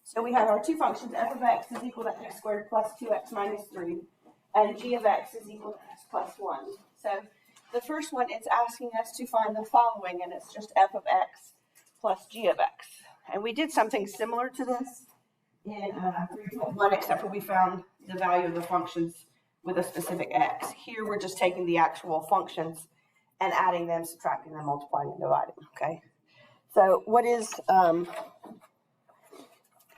So we have our two functions, f of x is equal to x squared plus 2x minus 3, and g of x is equal to x plus 1. So the first one is asking us to find the following, and it's just f of x plus g of x. And we did something similar to this in 3.1, except for we found the value of the functions with a specific x. Here we're just taking the actual functions and adding them, subtracting them, multiplying, and dividing, okay? So what is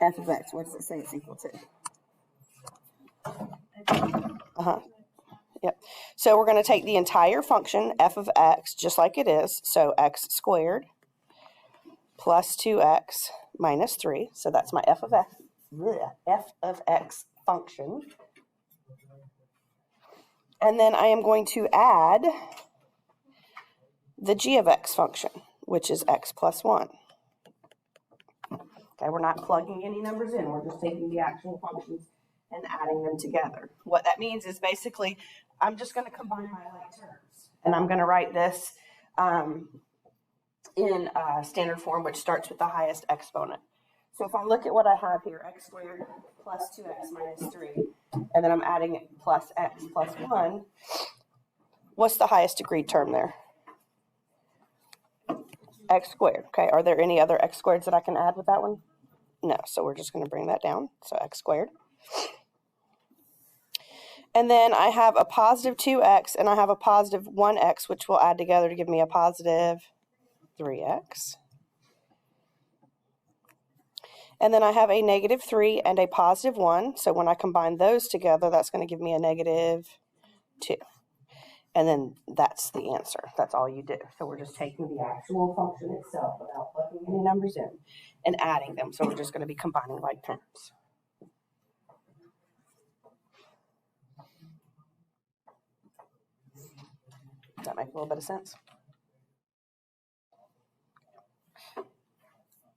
f of x? What does it say it's equal to? Yep. So we're going to take the entire function, f of x, just like it is. So x squared plus 2x minus 3. So that's my f of x function. And then I am going to add the g of x function, which is x plus 1. Okay, we're not plugging any numbers in. We're just taking the actual functions and adding them together. What that means is basically I'm just going to combine my like terms. And I'm going to write this in standard form, which starts with the highest exponent. So if I look at what I have here, x squared plus 2x minus 3, and then I'm adding plus x plus 1, what's the highest degree term there? X squared. Okay, are there any other x squareds that I can add with that one? No, so we're just going to bring that down. So x squared. And then I have a positive 2x and I have a positive 1x, which will add together to give me a positive 3x. And then I have a negative 3 and a positive 1. So when I combine those together, that's going to give me a negative 2. And then that's the answer. That's all you do. So we're just taking the actual function itself without plugging any numbers in and adding them. So we're just going to be combining like terms. Does that make a little bit of sense?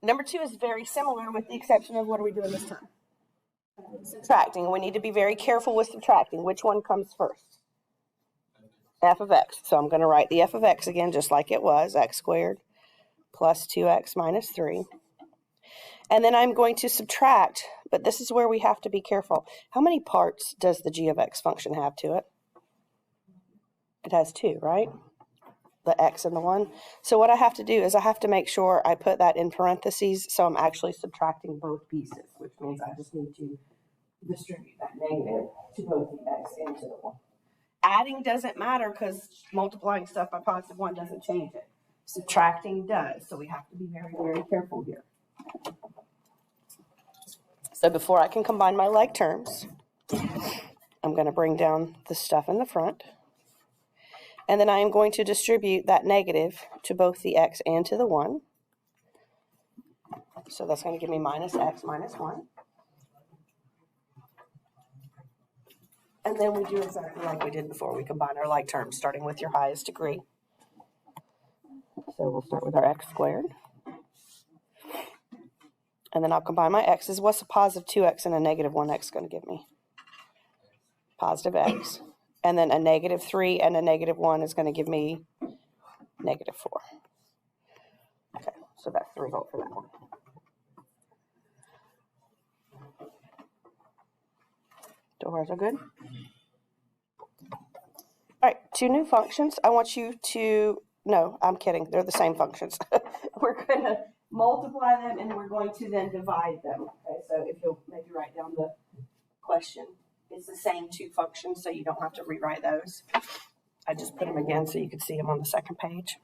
Number 2 is very similar with the exception of what are we doing this time? Subtracting. We need to be very careful with subtracting. Which one comes first? F of x. So I'm going to write the f of x again just like it was, x squared plus 2x minus 3. And then I'm going to subtract, but this is where we have to be careful. How many parts does the g of x function have to it? It has 2, right? The x and the 1. So what I have to do is I have to make sure I put that in parentheses so I'm actually subtracting both pieces, which means I just need to distribute that negative to both the x and to the 1. Adding doesn't matter because multiplying stuff by positive 1 doesn't change it. Subtracting does, so we have to be very, very careful here. So before I can combine my like terms, I'm going to bring down the stuff in the front. And then I am going to distribute that negative to both the x and to the 1. So that's going to give me minus x minus 1. And then we do exactly like we did before. We combine our like terms, starting with your highest degree. So we'll start with our x squared. And then I'll combine my x's. What's a positive 2x and a negative 1x going to give me? Positive x. And then a negative 3 and a negative 1 is going to give me negative 4. Okay, so that's the result for that one. Doors are good? All right, 2 new functions. I want you to, no, I'm kidding. They're the same functions. We're going to multiply them and we're going to then divide them. Okay, so if you'll maybe write down the question. It's the same 2 functions, so you don't have to rewrite those. I just put them again so you could see them on the second page.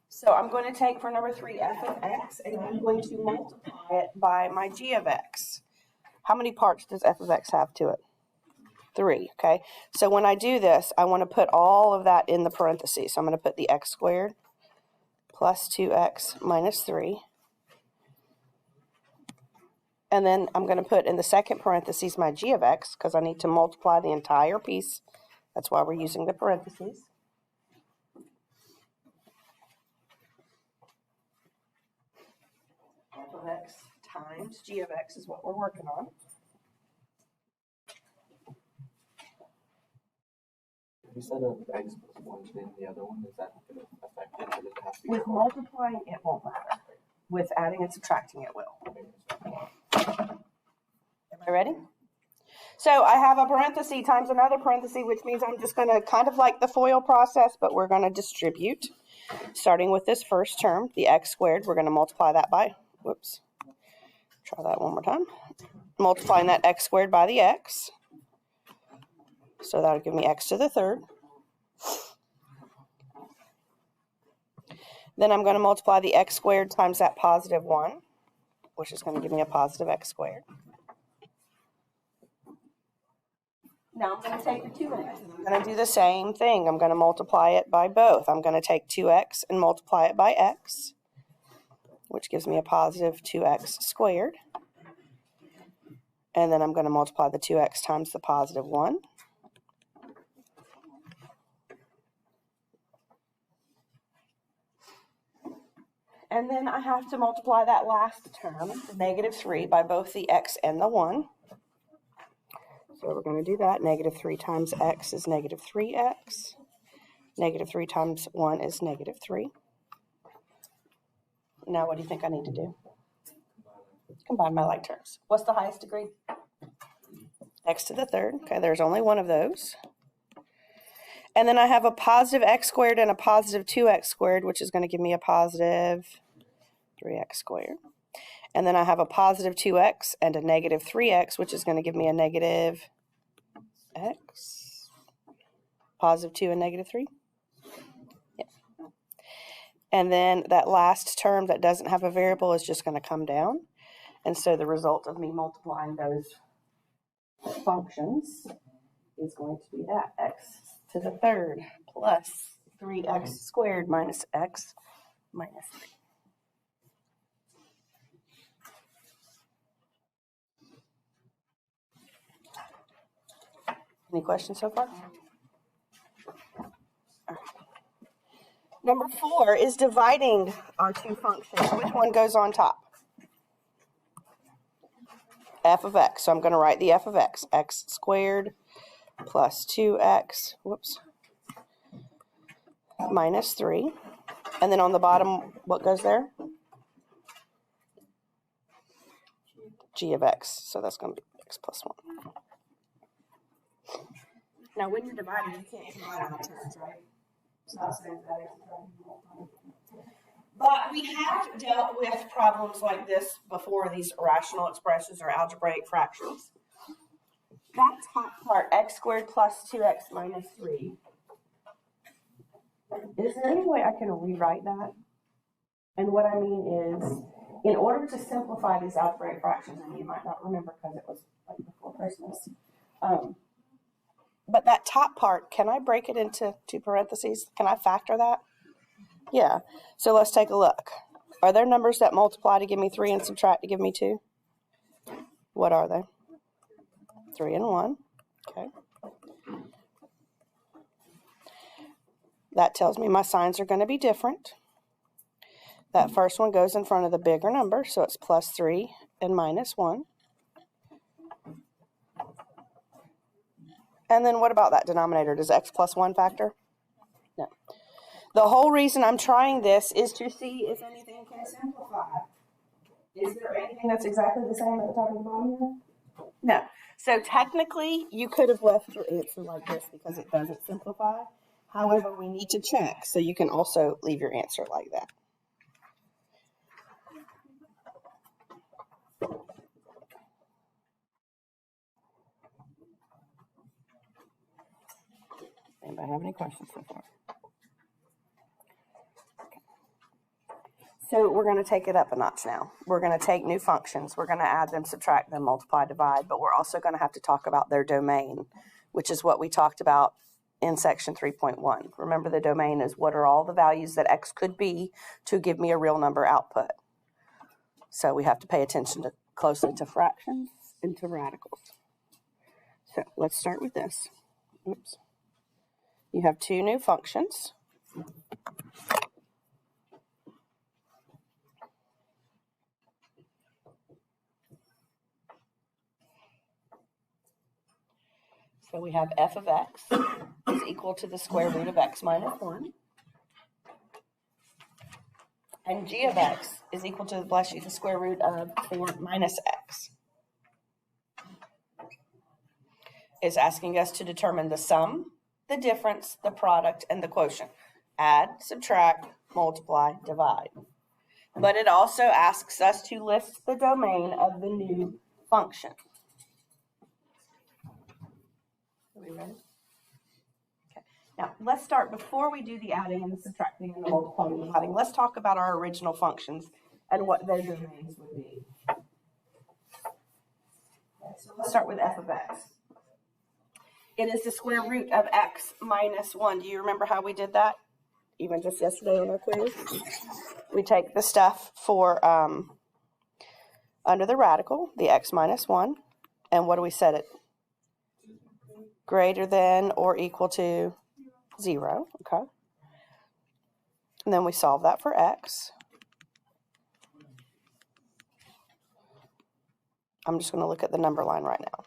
So I'm going to take for number 3 f of x, and I'm going to multiply it by my g of x. How many parts does f of x have to it? 3, okay? So when I do this, I want to put all of that in the parentheses. So I'm going to put the x squared plus 2x minus 3. And then I'm going to put in the second parentheses my g of x because I need to multiply the entire piece. That's why we're using the parentheses. F of x times g of x is what we're working on. You said x plus 1 in the other one, is that going to affect it? Or does it have to be With multiplying, it won't matter. With adding and subtracting, it will. Am I ready? So I have a parenthesis times another parenthesis, which means I'm just going to kind of like the FOIL process, but we're going to distribute. Starting with this first term, the x squared, we're going to multiply that by, whoops, try that one more time. Multiplying that x squared by the x. So that'll give me x to the third. Then I'm going to multiply the x squared times that positive 1, which is going to give me a positive x squared. Now I'm going to take the 2x and I'm going to do the same thing. I'm going to multiply it by both. I'm going to take 2x and multiply it by x, which gives me a positive 2x squared. And then I'm going to multiply the 2x times the positive 1. And then I have to multiply that last term, the negative 3, by both the x and the 1. So we're going to do that. Negative 3 times x is negative 3x. Negative 3 times 1 is negative 3. Now what do you think I need to do? Combine my like terms. What's the highest degree? X to the third. Okay, there's only one of those. And then I have a positive x squared and a positive 2x squared, which is going to give me a positive 3x squared. And then I have a positive 2x and a negative 3x, which is going to give me a negative x. Positive 2 and negative 3. Yeah. And then that last term that doesn't have a variable is just going to come down. And so the result of me multiplying those functions is going to be that x to the third plus 3x squared minus x minus 3. Any questions so far? Number 4 is dividing our two functions. Which one goes on top? F of x. So I'm going to write the f of x. X squared plus 2x, whoops, minus 3. And then on the bottom, what goes there? G of x. So that's going to be x plus 1. Now, when you're dividing, you can't divide on terms, right? But we have dealt with problems like this before, these irrational expressions or algebraic fractions. That top part, x squared plus 2x minus 3, is there any way I can rewrite that? And what I mean is, in order to simplify these algebraic fractions, and you might not remember because it was like before Christmas, but that top part, can I break it into two parentheses? Can I factor that? Yeah. So let's take a look. Are there numbers that multiply to give me 3 and subtract to give me 2? What are they? 3 and 1. Okay. That tells me my signs are going to be different. That first one goes in front of the bigger number, so it's plus 3 and minus 1. And then what about that denominator? Does x plus 1 factor? No. The whole reason I'm trying this is to see if anything can simplify. Is there anything that's exactly the same at the top of the bottom here? No. So technically, you could have left your answer like this because it doesn't simplify. However, we need to check, so you can also leave your answer like that. Anybody have any questions so far? Okay. So we're going to take it up a notch now. We're going to take new functions. We're going to add them, subtract them, multiply, divide, but we're also going to have to talk about their domain, which is what we talked about in section 3.1. Remember, the domain is what are all the values that x could be to give me a real number output. So we have to pay attention closely to fractions and to radicals. So let's start with this. Oops. You have two new functions. So we have f of x is equal to the square root of x minus 1. And g of x is equal to, bless you, the square root of 4 minus x. Is asking us to determine the sum, the difference, the product, and the quotient. Add, subtract, multiply, divide. But it also asks us to list the domain of the new function. Are we ready? Okay. Now, let's start, before we do the adding and the subtracting and the multiplying and dividing, let's talk about our original functions and what their domains would be. Okay, so let's start with f of x. It is the square root of x minus 1. Do you remember how we did that? Even just yesterday in our quiz? We take the stuff for under the radical, the x minus 1, and what do we set it? Greater than or equal to 0, okay? And then we solve that for x. I'm just going to look at the number line right now.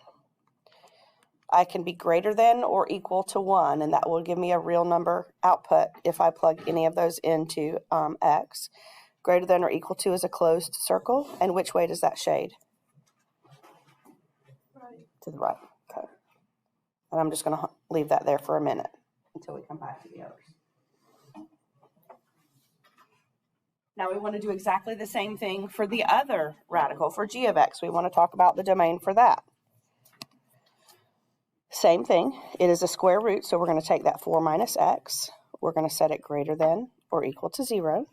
I can be greater than or equal to 1, and that will give me a real number output if I plug any of those into x. Greater than or equal to is a closed circle, and which way does that shade? Right. To the right, okay. And I'm just going to leave that there for a minute until we come back to the others. Now we want to do exactly the same thing for the other radical, for g of x. We want to talk about the domain for that. Same thing, it is a square root, so we're going to take that 4 minus x. We're going to set it greater than or equal to 0.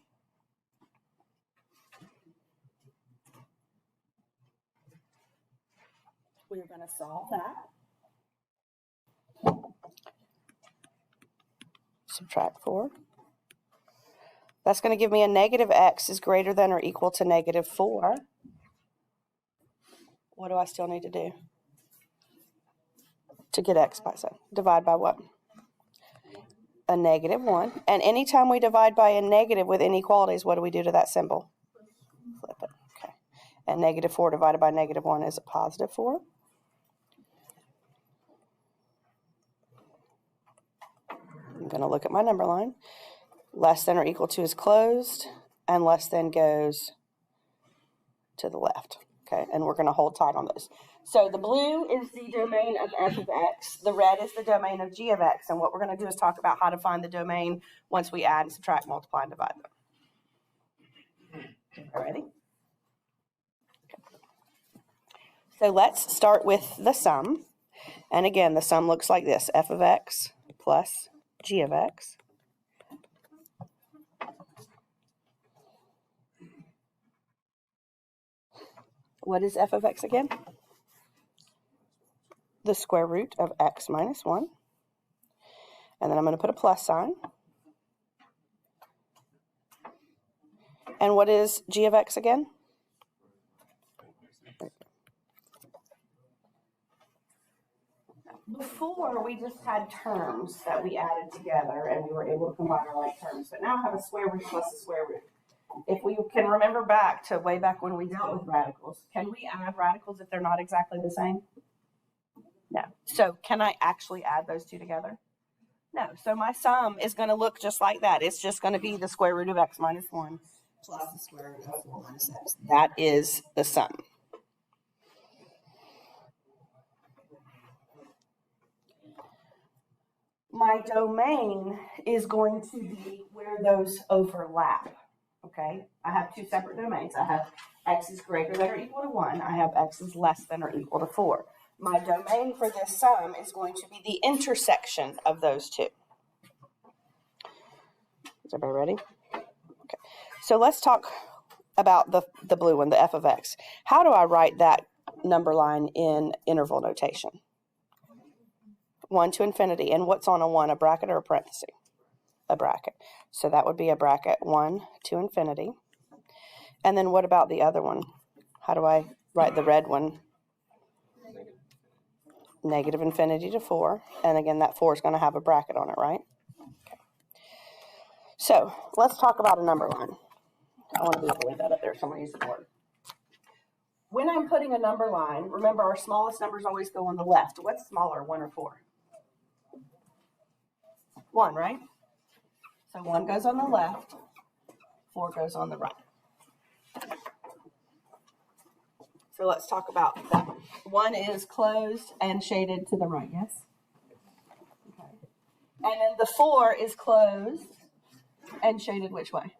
We're going to solve that. Subtract 4. That's going to give me a negative x is greater than or equal to negative 4. What do I still need to do to get x by itself? Divide by what? A negative 1. And anytime we divide by a negative with inequalities, what do we do to that symbol? Flip it. Okay. And negative 4 divided by negative 1 is a positive 4. I'm going to look at my number line. Less than or equal to is closed, and less than goes to the left. Okay, and we're going to hold tight on those. So the blue is the domain of f of x. The red is the domain of g of x. And what we're going to do is talk about how to find the domain once we add, subtract, multiply, and divide them. Ready? Okay. So let's start with the sum. And again, the sum looks like this. F of x plus g of x. What is f of x again? The square root of x minus 1. And then I'm going to put a plus sign. And what is g of x again? Before, we just had terms that we added together, and we were able to combine our like terms. But now I have a square root plus a square root. If we can remember back to way back when we dealt with radicals, can we add radicals if they're not exactly the same? No. So can I actually add those two together? No. So my sum is going to look just like that. It's just going to be the square root of x minus 1 plus the square root of 4 minus x. That is the sum. My domain is going to be where those overlap. Okay, I have two separate domains. I have x is greater than or equal to 1. I have x is less than or equal to 4. My domain for this sum is going to be the intersection of those two. Is everybody ready? Okay, so let's talk about the blue one, the f of x. How do I write that number line in interval notation? 1 to infinity. And what's on a 1, a bracket or a parenthesis? A bracket. So that would be a bracket 1 to infinity. And then what about the other one? How do I write the red one? Negative infinity to 4. And again, that 4 is going to have a bracket on it, right? Okay. So let's talk about a number line. I want to be able to leave that up there. Someone use the board. When I'm putting a number line, remember our smallest numbers always go on the left. What's smaller, 1 or 4? 1, right? So 1 goes on the left, 4 goes on the right. So let's talk about that. 1 is closed and shaded to the right, yes? Okay. And then the 4 is closed and shaded which way?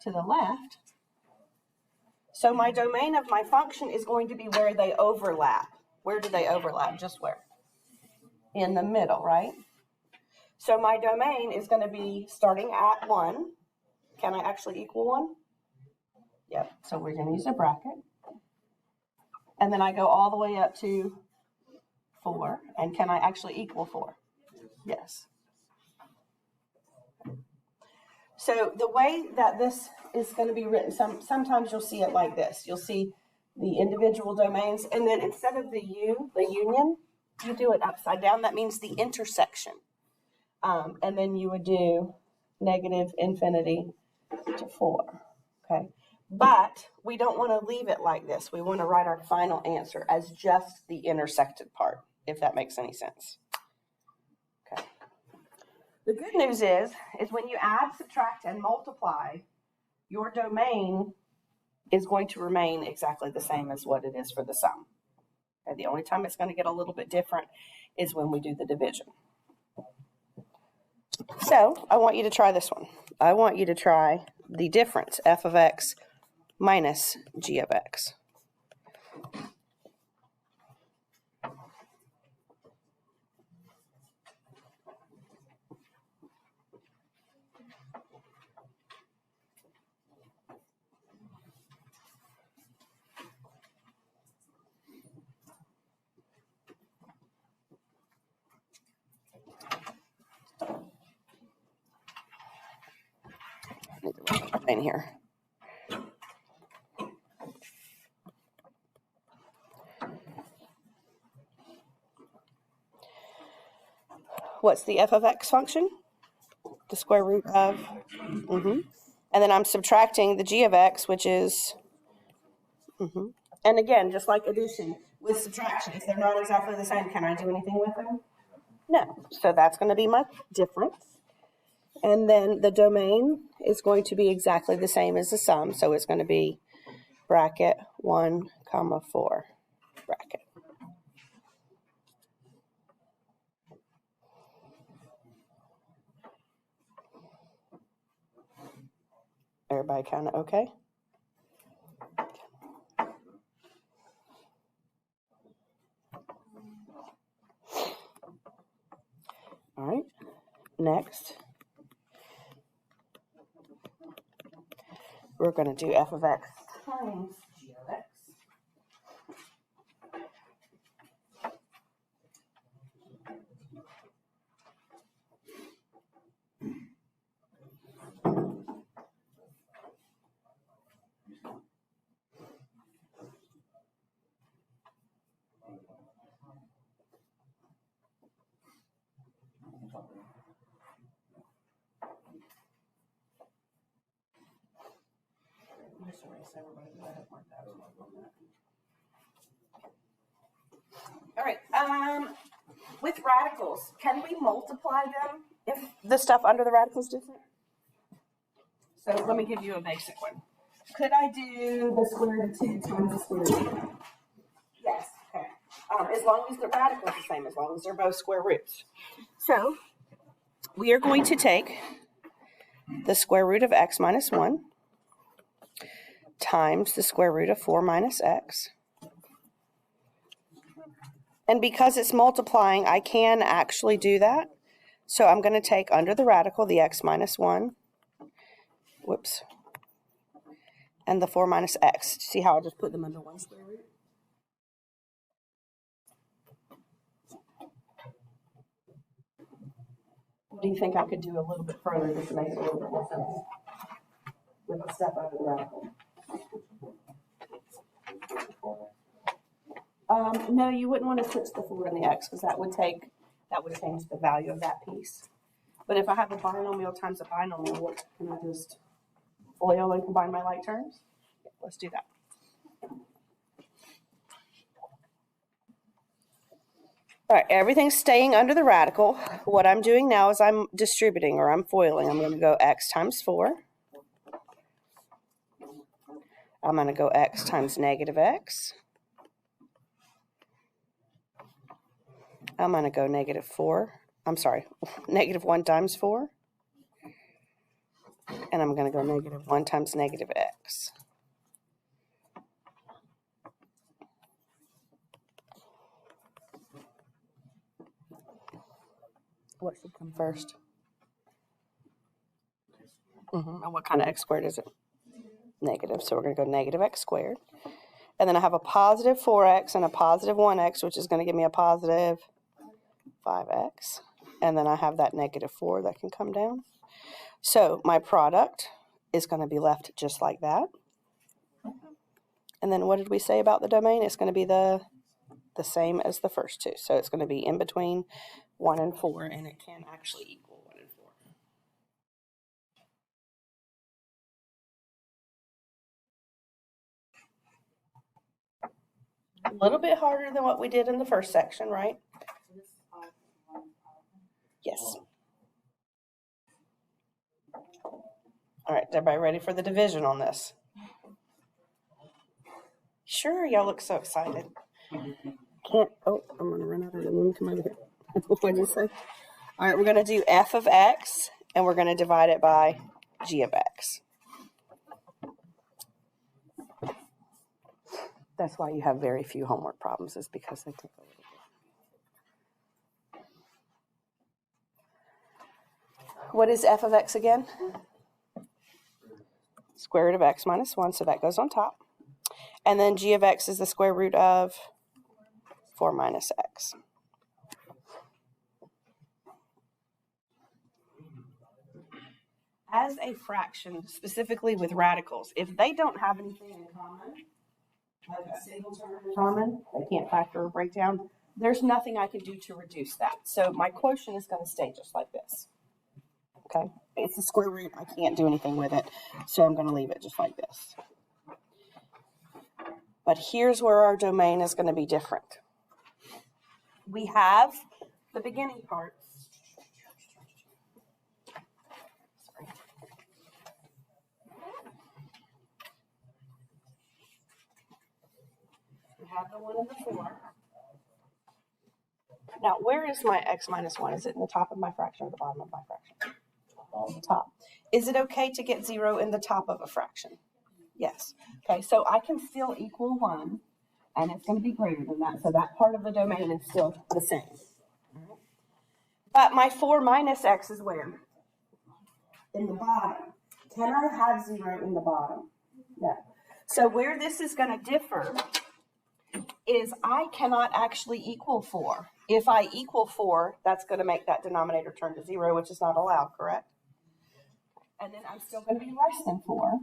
To the left. So my domain of my function is going to be where they overlap. Where do they overlap? Just where? In the middle, right? So my domain is going to be starting at 1. Can I actually equal 1? Yep. So we're going to use a bracket. And then I go all the way up to 4. And can I actually equal 4? Yes. So the way that this is going to be written, sometimes you'll see it like this. You'll see the individual domains, and then instead of the union, you do it upside down. That means the intersection. And then you would do negative infinity to 4. Okay. But we don't want to leave it like this. We want to write our final answer as just the intersected part, if that makes any sense. Okay. The good news is when you add, subtract, and multiply, your domain is going to remain exactly the same as what it is for the sum. Okay. The only time it's going to get a little bit different is when we do the division. So I want you to try this one. I want you to try the difference, f of x minus g of x. I need to write in here. What's the f of x function? The square root of, and then I'm subtracting the g of x, which is, and again, just like addition, with subtraction, if they're not exactly the same, can I do anything with them? No. So that's going to be my difference. And then the domain is going to be exactly the same as the sum, so it's going to be bracket 1, 4, bracket. Everybody kind of okay? All right, next, we're going to do f of x times g of x. All right, with radicals, can we multiply them if the stuff under the radical is different? So let me give you a basic one. Could I do the square root of 2 times the square root of 2? Yes, okay. As long as the radical is the same, as long as they're both square roots. So we are going to take the square root of x minus 1 times the square root of 4 minus x. And because it's multiplying, I can actually do that. So I'm going to take under the radical the x minus 1, and the 4 minus x. See how I just put them under one square root? Do you think I could do a little bit further just to make it a little bit more sense with the step under the radical? No, you wouldn't want to switch the 4 and the x because that would change the value of that piece. But if I have a binomial times a binomial, what can I just FOIL and combine my like terms? Yeah, let's do that. All right, everything's staying under the radical. What I'm doing now is I'm distributing, or I'm FOILing. I'm going to go x times 4. I'm going to go x times negative x. I'm going to go negative 4. I'm sorry, negative 1 times 4. And I'm going to go negative 1 times negative x. What should come first? And what kind of x squared is it? Negative. So we're going to go negative x squared. And then I have a positive 4x and a positive 1x, which is going to give me a positive 5x. And then I have that negative 4 that can come down. So my product is going to be left just like that. And then what did we say about the domain? It's going to be the same as the first two. So it's going to be in between 1 and 4, and it can actually equal 1 and 4. A little bit harder than what we did in the first section, right? Yes. All right, everybody ready for the division on this? Sure, y'all look so excited. Oh, I'm going to run out of room. Come over here. What did you say? All right, we're going to do f of x, and we're going to divide it by g of x. That's why you have very few homework problems, is because they take a little bit. What is f of x again? Square root of x minus 1, so that goes on top. And then g of x is the square root of 4 minus x. As a fraction, specifically with radicals, if they don't have anything in common, like a single term in common, they can't factor or break down, there's nothing I can do to reduce that. So my quotient is going to stay just like this. Okay? It's the square root. I can't do anything with it, so I'm going to leave it just like this. But here's where our domain is going to be different. We have the beginning part. We have the 1 and the 4. Now, where is my x minus 1? Is it in the top of my fraction or the bottom of my fraction? The top. Is it okay to get 0 in the top of a fraction? Yes. Okay, so I can still equal 1, and it's going to be greater than that, so that part of the domain is still the same. But my 4 minus x is where? In the bottom. Can I have 0 in the bottom? No. So where this is going to differ is I cannot actually equal 4. If I equal 4, that's going to make that denominator turn to 0, which is not allowed, correct? And then I'm still going to be less than 4.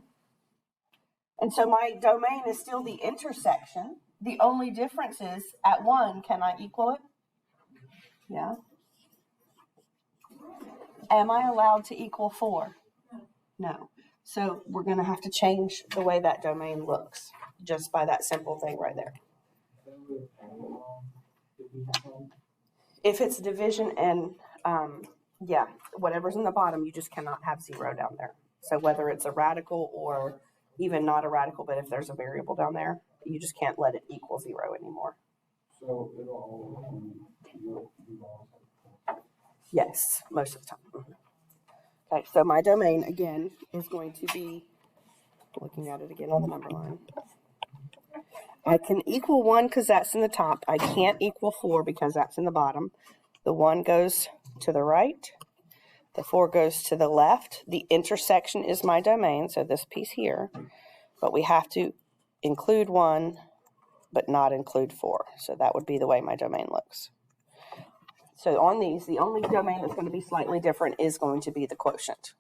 And so my domain is still the intersection. The only difference is at 1, can I equal it? Yeah. Am I allowed to equal 4? No. So we're going to have to change the way that domain looks just by that simple thing right there. If it's division and, yeah, whatever's in the bottom, you just cannot have 0 down there. So whether it's a radical or even not a radical, but if there's a variable down there, you just can't let it equal 0 anymore. So yes, most of the time. Okay, so my domain, again, is going to be, looking at it again on the number line. I can equal 1 because that's in the top. I can't equal 4 because that's in the bottom. The 1 goes to the right. The 4 goes to the left. The intersection is my domain, so this piece here. But we have to include 1, but not include 4. So that would be the way my domain looks. So on these, the only domain that's going to be slightly different is going to be the quotient.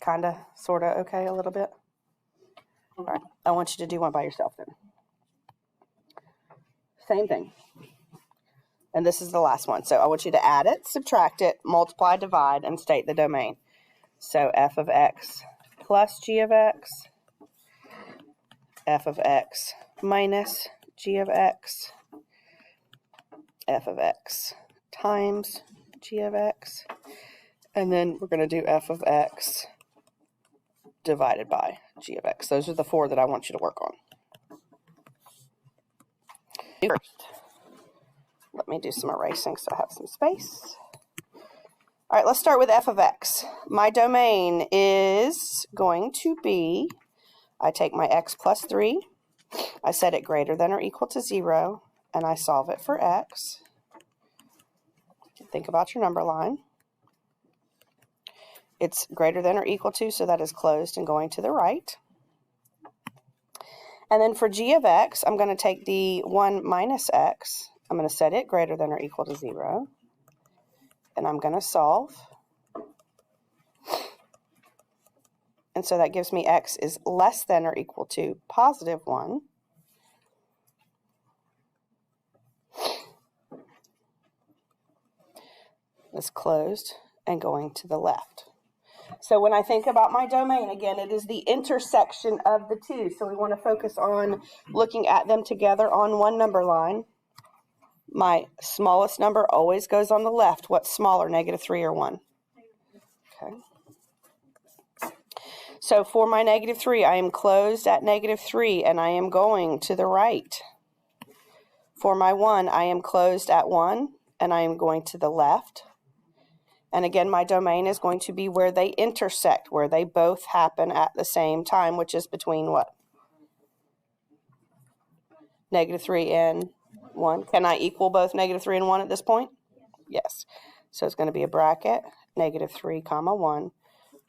Kinda, sorta, okay, a little bit? All right, I want you to do one by yourself then. Same thing. And this is the last one. So I want you to add it, subtract it, multiply, divide, and state the domain. So f of x plus g of x f of x minus g of x, f of x times g of x, and then we're going to do f of x divided by g of x. Those are the four that I want you to work on. First, let me do some erasing so I have some space. All right, let's start with f of x. My domain is going to be, I take my x plus 3, I set it greater than or equal to 0, and I solve it for x. Think about your number line. It's greater than or equal to, so that is closed and going to the right. And then for g of x, I'm going to take the 1 minus x. I'm going to set it greater than or equal to 0. And I'm going to solve. And so that gives me x is less than or equal to positive 1. It's closed and going to the left. So when I think about my domain, again, it is the intersection of the two. So we want to focus on looking at them together on one number line. My smallest number always goes on the left. What's smaller, -3 or 1? Okay. So for my -3, I am closed at -3, and I am going to the right. For my 1, I am closed at 1, and I am going to the left. And again, my domain is going to be where they intersect, where they both happen at the same time, which is between what? -3 and 1. Can I equal both -3 and 1 at this point? Yes. So it's going to be a bracket, -3, comma 1,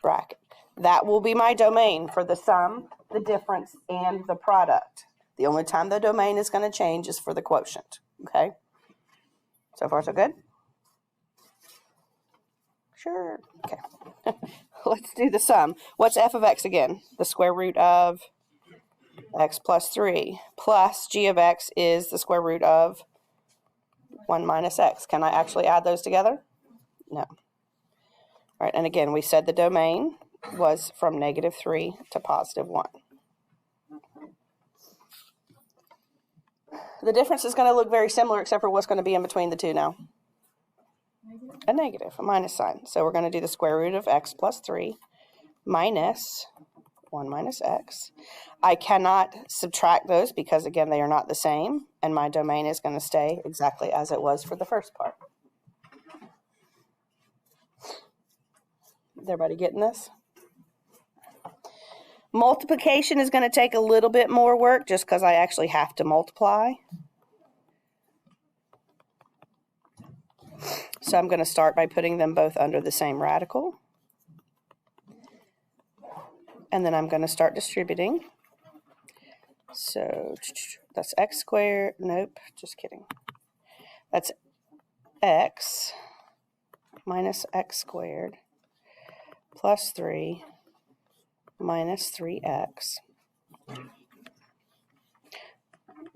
bracket. That will be my domain for the sum, the difference, and the product. The only time the domain is going to change is for the quotient. Okay? So far, so good? Sure. Okay. Let's do the sum. What's f of x again? The square root of x plus 3 plus g of x is the square root of 1 minus x. Can I actually add those together? No. All right, and again, we said the domain was from -3 to +1. The difference is going to look very similar, except for what's going to be in between the two now. A negative, a minus sign. So we're going to do the square root of x plus 3 minus 1 minus x. I cannot subtract those because, again, they are not the same, and my domain is going to stay exactly as it was for the first part. Is everybody getting this? Multiplication is going to take a little bit more work just because I actually have to multiply. So I'm going to start by putting them both under the same radical. And then I'm going to start distributing. So that's x squared. Nope, just kidding. That's x minus x squared plus 3 minus 3x.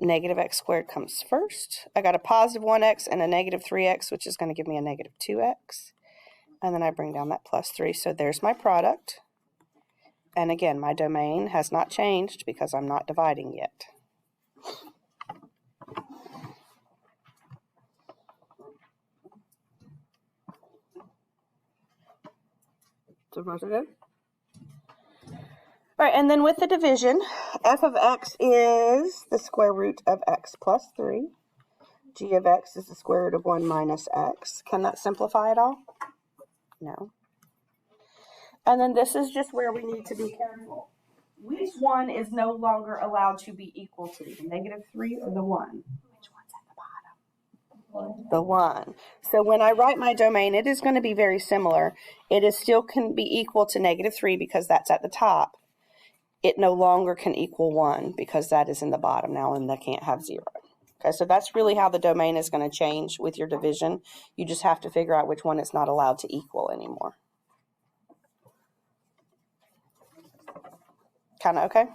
Negative x squared comes first. I got a positive 1x and a negative 3x, which is going to give me a negative 2x. And then I bring down that plus 3. So there's my product. And again, my domain has not changed because I'm not dividing yet. So far, so good? All right, and then with the division, f of x is the square root of x plus 3. G of x is the square root of 1 minus x. Can that simplify it all? No. And then this is just where we need to be careful. Which one is no longer allowed to be equal to the -3 or the 1? Which one's at the bottom? The 1. So when I write my domain, it is going to be very similar. It is still can be equal to -3 because that's at the top. It no longer can equal 1 because that is in the bottom now and that can't have 0. Okay, so that's really how the domain is going to change with your division. You just have to figure out which one it's not allowed to equal anymore. Kind of okay?